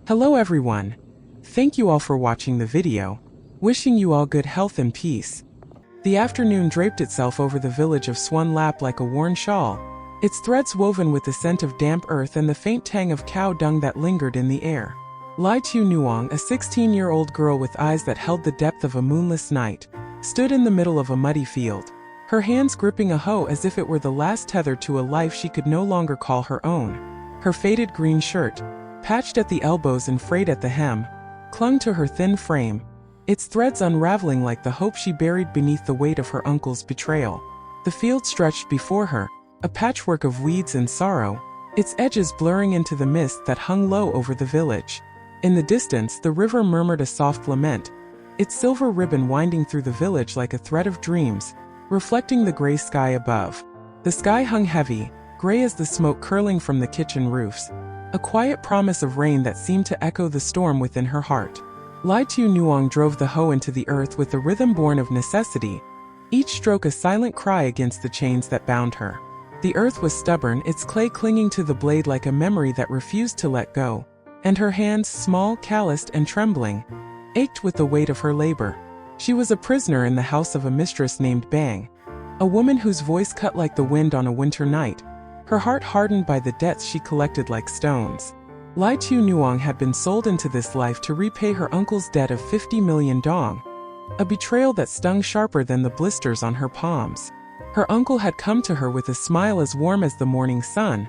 Hello everyone. Thank you all for watching the video. Wishing you all good health and peace. The afternoon draped itself over the village of Swan Lap like a worn shawl, its threads woven with the scent of damp earth and the faint tang of cow dung that lingered in the air. Lai Tu Nuong, a 16-year-old girl with eyes that held the depth of a moonless night, stood in the middle of a muddy field, her hands gripping a hoe as if it were the last tether to a life she could no longer call her own. Her faded green shirt, patched at the elbows and frayed at the hem, clung to her thin frame, its threads unraveling like the hope she buried beneath the weight of her uncle's betrayal. The field stretched before her, a patchwork of weeds and sorrow, its edges blurring into the mist that hung low over the village. In the distance, the river murmured a soft lament, its silver ribbon winding through the village like a thread of dreams, reflecting the gray sky above. The sky hung heavy, gray as the smoke curling from the kitchen roofs, a quiet promise of rain that seemed to echo the storm within her heart. Lai Tu Nuong drove the hoe into the earth with a rhythm born of necessity, each stroke a silent cry against the chains that bound her. The earth was stubborn, its clay clinging to the blade like a memory that refused to let go, and her hands, small, calloused, and trembling, ached with the weight of her labor. She was a prisoner in the house of a mistress named Bang, a woman whose voice cut like the wind on a winter night, her heart hardened by the debts she collected like stones. Lai Tu Nuong had been sold into this life to repay her uncle's debt of 50 million dong, a betrayal that stung sharper than the blisters on her palms. Her uncle had come to her with a smile as warm as the morning sun,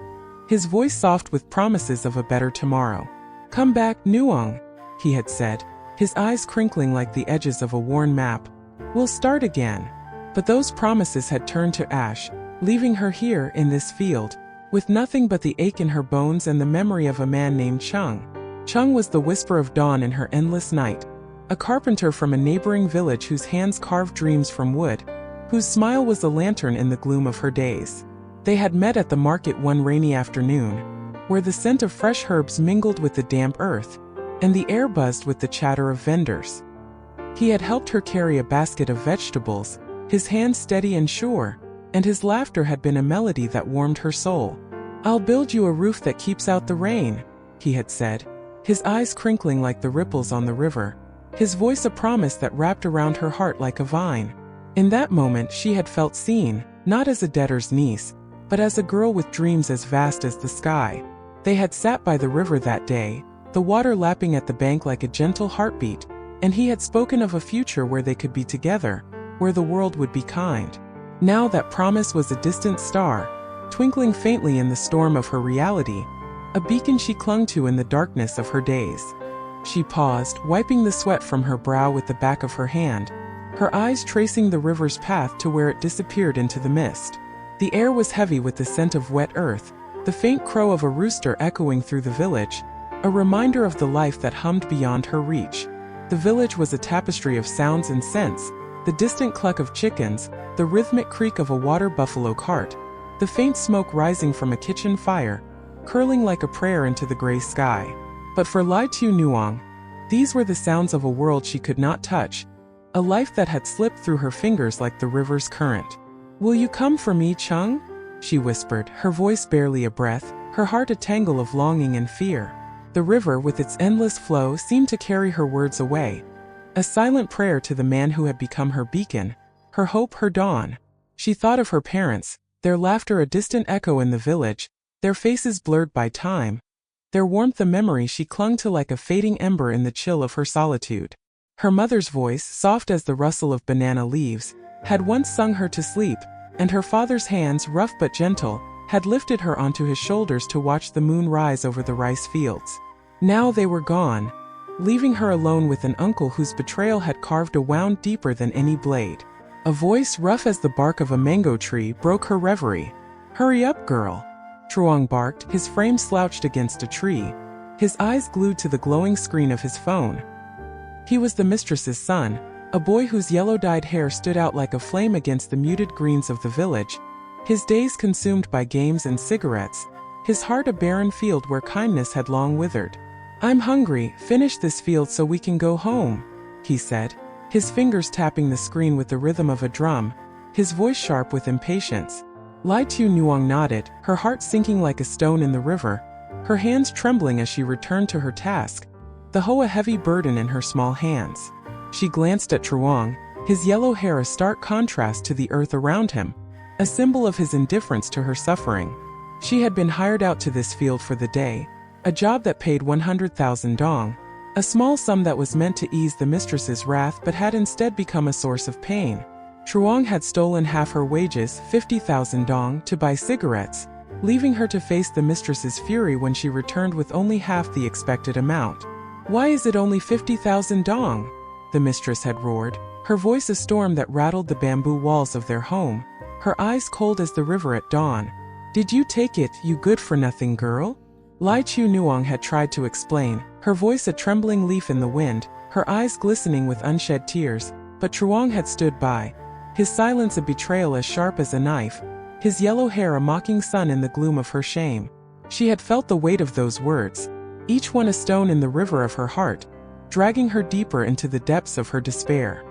his voice soft with promises of a better tomorrow. "Come back, Nuong," he had said, his eyes crinkling like the edges of a worn map. "We'll start again." But those promises had turned to ash, leaving her here in this field, with nothing but the ache in her bones and the memory of a man named Chung. Chung was the whisper of dawn in her endless night, a carpenter from a neighboring village whose hands carved dreams from wood, whose smile was a lantern in the gloom of her days. They had met at the market one rainy afternoon, where the scent of fresh herbs mingled with the damp earth, and the air buzzed with the chatter of vendors. He had helped her carry a basket of vegetables, his hands steady and sure, and his laughter had been a melody that warmed her soul. "I'll build you a roof that keeps out the rain," he had said, his eyes crinkling like the ripples on the river, his voice a promise that wrapped around her heart like a vine. In that moment she had felt seen, not as a debtor's niece, but as a girl with dreams as vast as the sky. They had sat by the river that day, the water lapping at the bank like a gentle heartbeat, and he had spoken of a future where they could be together, where the world would be kind. Now that promise was a distant star, twinkling faintly in the storm of her reality, a beacon she clung to in the darkness of her days. She paused, wiping the sweat from her brow with the back of her hand, her eyes tracing the river's path to where it disappeared into the mist. The air was heavy with the scent of wet earth, the faint crow of a rooster echoing through the village, a reminder of the life that hummed beyond her reach. The village was a tapestry of sounds and scents, the distant cluck of chickens, the rhythmic creak of a water buffalo cart, the faint smoke rising from a kitchen fire, curling like a prayer into the gray sky. But for Lai Tu Nuong, these were the sounds of a world she could not touch, a life that had slipped through her fingers like the river's current. "Will you come for me, Chung?" she whispered, her voice barely a breath, her heart a tangle of longing and fear. The river, with its endless flow, seemed to carry her words away, a silent prayer to the man who had become her beacon, her hope, her dawn. She thought of her parents, their laughter a distant echo in the village, their faces blurred by time, their warmth a memory she clung to like a fading ember in the chill of her solitude. Her mother's voice, soft as the rustle of banana leaves, had once sung her to sleep, and her father's hands, rough but gentle, had lifted her onto his shoulders to watch the moon rise over the rice fields. Now they were gone, leaving her alone with an uncle whose betrayal had carved a wound deeper than any blade. A voice rough as the bark of a mango tree broke her reverie. "Hurry up, girl," Truong barked, his frame slouched against a tree, his eyes glued to the glowing screen of his phone. He was the mistress's son, a boy whose yellow-dyed hair stood out like a flame against the muted greens of the village, his days consumed by games and cigarettes, his heart a barren field where kindness had long withered. "I'm hungry, finish this field so we can go home," he said, his fingers tapping the screen with the rhythm of a drum, his voice sharp with impatience. Lai Tu Nuong nodded, her heart sinking like a stone in the river, her hands trembling as she returned to her task, the hoe a heavy burden in her small hands. She glanced at Truong, his yellow hair a stark contrast to the earth around him, a symbol of his indifference to her suffering. She had been hired out to this field for the day, a job that paid 100,000 dong, a small sum that was meant to ease the mistress's wrath but had instead become a source of pain. Truong had stolen half her wages, 50,000 dong, to buy cigarettes, leaving her to face the mistress's fury when she returned with only half the expected amount. "Why is it only 50,000 dong?" the mistress had roared, her voice a storm that rattled the bamboo walls of their home, her eyes cold as the river at dawn. "Did you take it, you good-for-nothing girl?" Lai Chu Nuong had tried to explain, her voice a trembling leaf in the wind, her eyes glistening with unshed tears, but Truong had stood by, his silence a betrayal as sharp as a knife, his yellow hair a mocking sun in the gloom of her shame. She had felt the weight of those words, each one a stone in the river of her heart, dragging her deeper into the depths of her despair.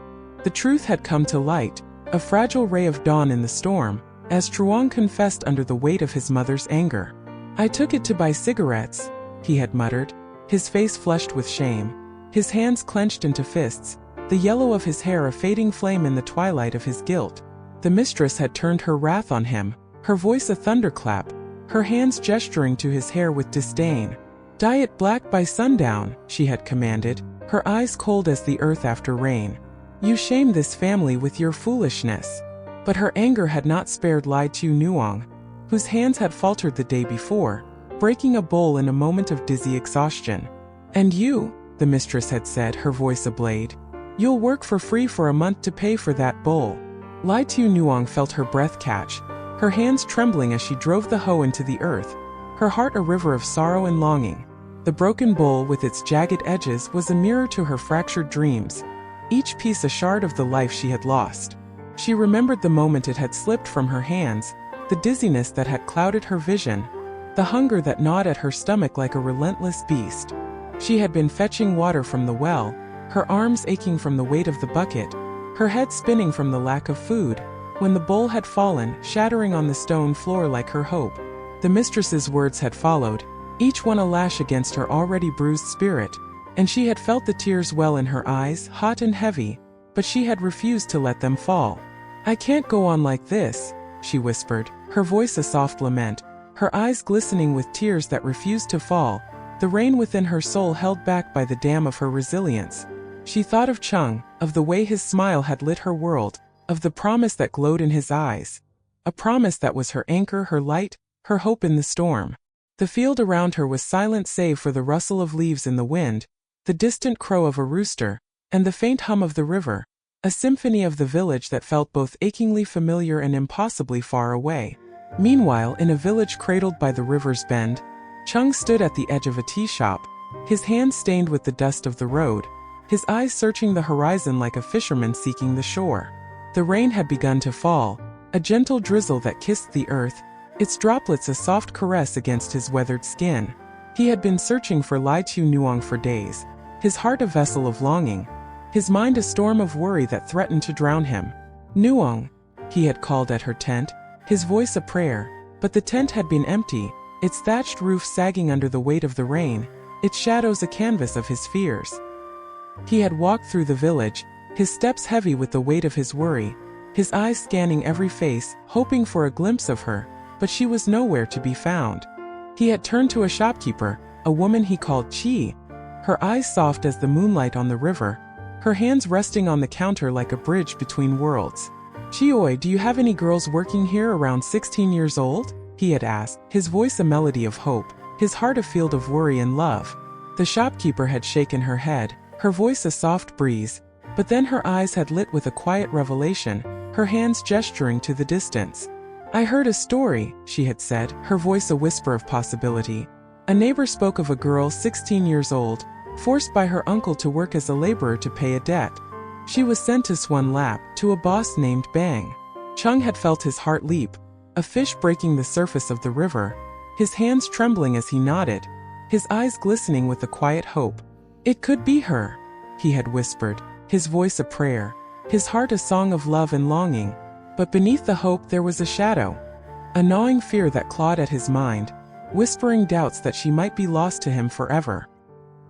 The truth had come to light, a fragile ray of dawn in the storm, as Truong confessed under the weight of his mother's anger. "I took it to buy cigarettes," he had muttered, his face flushed with shame, his hands clenched into fists, the yellow of his hair a fading flame in the twilight of his guilt. The mistress had turned her wrath on him, her voice a thunderclap, her hands gesturing to his hair with disdain. "Dye it black by sundown," she had commanded, her eyes cold as the earth after rain. "You shame this family with your foolishness." But her anger had not spared Lai Tu Nuong, whose hands had faltered the day before, breaking a bowl in a moment of dizzy exhaustion. "And you," the mistress had said, her voice a blade, "you'll work for free for a month to pay for that bowl." Lai Tu Nuong felt her breath catch, her hands trembling as she drove the hoe into the earth, her heart a river of sorrow and longing. The broken bowl with its jagged edges was a mirror to her fractured dreams, each piece a shard of the life she had lost. She remembered the moment it had slipped from her hands, the dizziness that had clouded her vision, the hunger that gnawed at her stomach like a relentless beast. She had been fetching water from the well, her arms aching from the weight of the bucket, her head spinning from the lack of food, when the bowl had fallen, shattering on the stone floor like her hope. The mistress's words had followed, each one a lash against her already bruised spirit, and she had felt the tears well in her eyes, hot and heavy, but she had refused to let them fall. "I can't go on like this," she whispered, her voice a soft lament, her eyes glistening with tears that refused to fall, the rain within her soul held back by the dam of her resilience. She thought of Chung, of the way his smile had lit her world, of the promise that glowed in his eyes, a promise that was her anchor, her light, her hope in the storm. The field around her was silent save for the rustle of leaves in the wind, the distant crow of a rooster, and the faint hum of the river, a symphony of the village that felt both achingly familiar and impossibly far away. Meanwhile, in a village cradled by the river's bend, Chung stood at the edge of a tea shop, his hands stained with the dust of the road, his eyes searching the horizon like a fisherman seeking the shore. The rain had begun to fall, a gentle drizzle that kissed the earth, its droplets a soft caress against his weathered skin. He had been searching for Lai Tu Nuong for days, his heart a vessel of longing, his mind a storm of worry that threatened to drown him. "Nuong," he had called at her tent, his voice a prayer, but the tent had been empty, its thatched roof sagging under the weight of the rain, its shadows a canvas of his fears. He had walked through the village, his steps heavy with the weight of his worry, his eyes scanning every face, hoping for a glimpse of her, but she was nowhere to be found. He had turned to a shopkeeper, a woman he called Chi, her eyes soft as the moonlight on the river, her hands resting on the counter like a bridge between worlds. "Chioi, do you have any girls working here around 16 years old?" he had asked, his voice a melody of hope, his heart a field of worry and love. The shopkeeper had shaken her head, her voice a soft breeze, but then her eyes had lit with a quiet revelation, her hands gesturing to the distance. "I heard a story," she had said, her voice a whisper of possibility. A neighbor spoke of a girl 16 years old, forced by her uncle to work as a laborer to pay a debt. She was sent to Swan Lap, to a boss named Bang. Chung had felt his heart leap, a fish breaking the surface of the river, his hands trembling as he nodded, his eyes glistening with a quiet hope. "It could be her," he had whispered, his voice a prayer, his heart a song of love and longing. But beneath the hope there was a shadow, a gnawing fear that clawed at his mind. whispering doubts that she might be lost to him forever.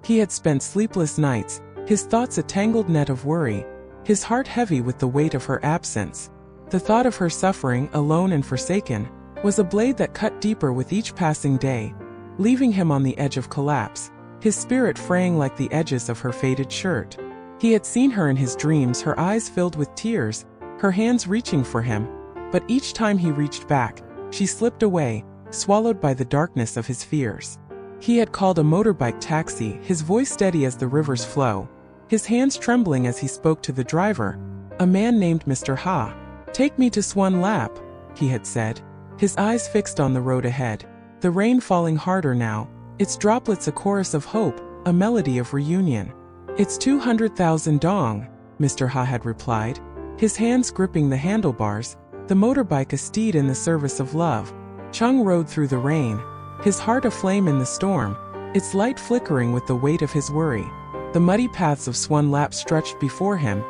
He had spent sleepless nights, his thoughts a tangled net of worry, his heart heavy with the weight of her absence. The thought of her suffering, alone and forsaken, was a blade that cut deeper with each passing day, leaving him on the edge of collapse, his spirit fraying like the edges of her faded shirt. He had seen her in his dreams, her eyes filled with tears, her hands reaching for him, but each time he reached back, she slipped away, swallowed by the darkness of his fears. He had called a motorbike taxi, his voice steady as the river's flow, his hands trembling as he spoke to the driver, a man named Mr. Ha. "Take me to Swan Lap," he had said, his eyes fixed on the road ahead, the rain falling harder now, its droplets a chorus of hope, a melody of reunion. "It's 200,000 dong," Mr. Ha had replied, his hands gripping the handlebars, the motorbike a steed in the service of love. Chung rode through the rain, his heart aflame in the storm, its light flickering with the weight of his worry. The muddy paths of Swan Lap stretched before him,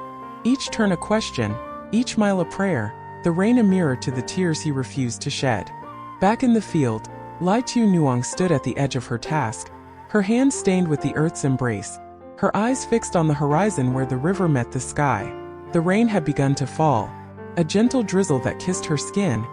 each turn a question, each mile a prayer, the rain a mirror to the tears he refused to shed. Back in the field, Lai Tu Nuong stood at the edge of her task, her hands stained with the earth's embrace, her eyes fixed on the horizon where the river met the sky. The rain had begun to fall, a gentle drizzle that kissed her skin,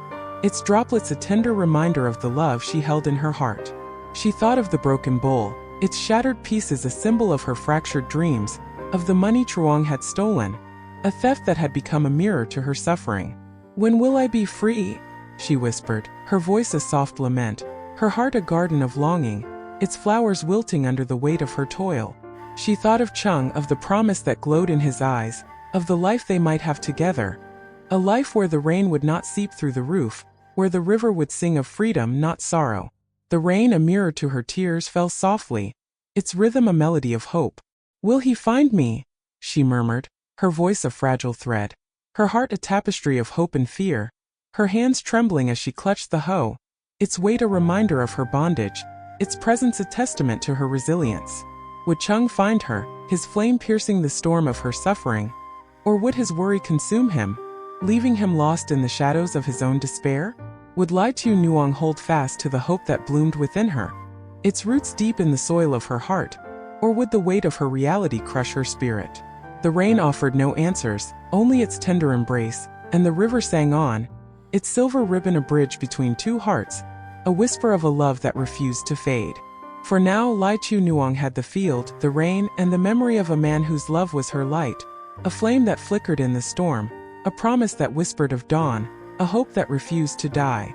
its droplets a tender reminder of the love she held in her heart. She thought of the broken bowl, its shattered pieces a symbol of her fractured dreams, of the money Truong had stolen, a theft that had become a mirror to her suffering. "When will I be free?" she whispered, her voice a soft lament, her heart a garden of longing, its flowers wilting under the weight of her toil. She thought of Chung, of the promise that glowed in his eyes, of the life they might have together, a life where the rain would not seep through the roof, where the river would sing of freedom, not sorrow. The rain, a mirror to her tears, fell softly, its rhythm a melody of hope. "Will he find me?" she murmured, her voice a fragile thread, her heart a tapestry of hope and fear, her hands trembling as she clutched the hoe, its weight a reminder of her bondage, its presence a testament to her resilience. Would Chung find her, his flame piercing the storm of her suffering? Or would his worry consume him, leaving him lost in the shadows of his own despair? Would Lai Tu Nuong hold fast to the hope that bloomed within her, its roots deep in the soil of her heart? Or would the weight of her reality crush her spirit? The rain offered no answers, only its tender embrace, and the river sang on, its silver ribbon a bridge between two hearts, a whisper of a love that refused to fade. For now Lai Tu Nuong had the field, the rain, and the memory of a man whose love was her light, a flame that flickered in the storm, a promise that whispered of dawn, a hope that refused to die.